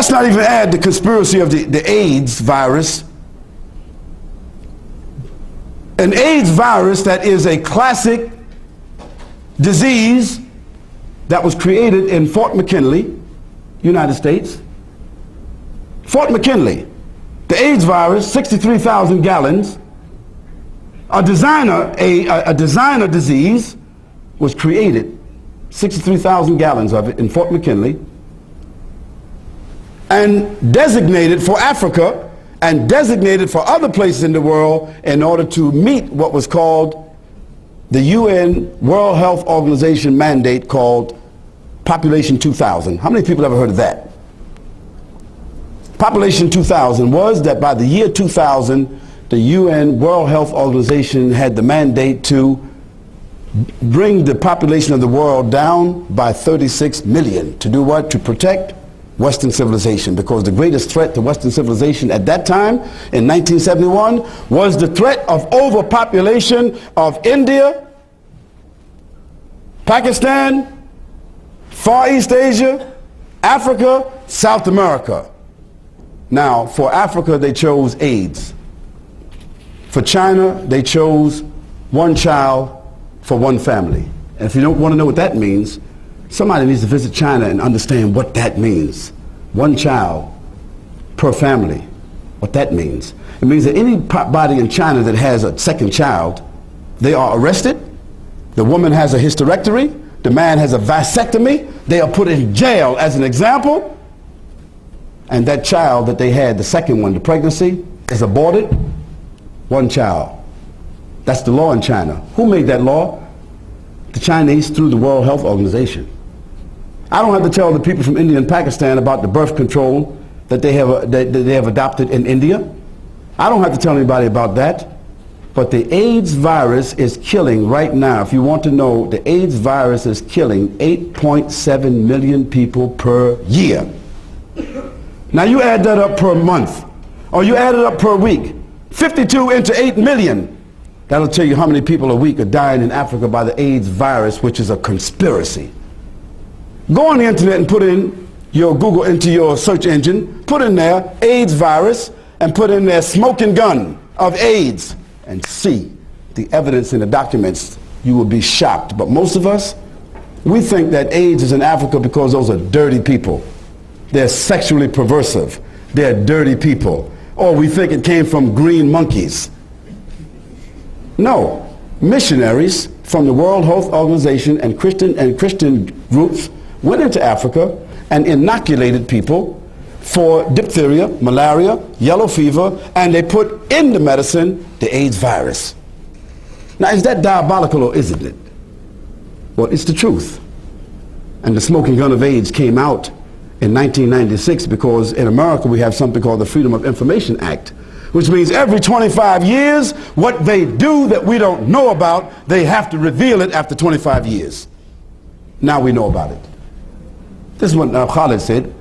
Let's not even add the conspiracy of the AIDS virus. An AIDS virus that is a classic disease that was created in Fort McKinley, United States. Fort McKinley, the AIDS virus, 63,000 gallons. A designer disease was created, 63,000 gallons of it in Fort McKinley, and designated for Africa and designated for other places in the world in order to meet what was called the UN World Health Organization mandate called Population 2000. How many people ever heard of that? Population 2000 was that by the year 2000, the UN World Health Organization had the mandate to bring the population of the world down by 36 million. To do what? To protect Western civilization, because the greatest threat to Western civilization at that time, in 1971, was the threat of overpopulation of India, Pakistan, Far East Asia, Africa, South America. Now, for Africa, they chose AIDS. For China, they chose one child for one family. And if you don't want to know what that means, somebody needs to visit China and understand what that means. One child per family, what that means. It means that anybody in China that has a second child, they are arrested, the woman has a hysterectomy, the man has a vasectomy, they are put in jail as an example, and that child that they had, the second one, the pregnancy, is aborted. One child. That's the law in China. Who made that law? The Chinese, through the World Health Organization. I don't have to tell the people from India and Pakistan about the birth control that they have adopted in India. I don't have to tell anybody about that. But the AIDS virus is killing right now. If you want to know, the AIDS virus is killing 8.7 million people per year. Now you add that up per month, or you add it up per week. 52 into 8 million. That'll tell you how many people a week are dying in Africa by the AIDS virus, which is a conspiracy. Go on the internet and put in your Google, into your search engine, put in there AIDS virus, and put in there smoking gun of AIDS, and see the evidence in the documents. You will be shocked. But most of us, we think that AIDS is in Africa because those are dirty people. They're sexually perversive. They're dirty people. Or we think it came from green monkeys. No. Missionaries from the World Health Organization and Christian groups went into Africa and inoculated people for diphtheria, malaria, yellow fever, and they put in the medicine the AIDS virus. Now, is that diabolical or isn't it? Well, it's the truth. And the smoking gun of AIDS came out in 1996 because in America we have something called the Freedom of Information Act, which means every 25 years, what they do that we don't know about, they have to reveal it after 25 years. Now we know about it. This is what Khalid said,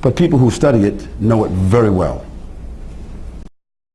but people who study it know it very well.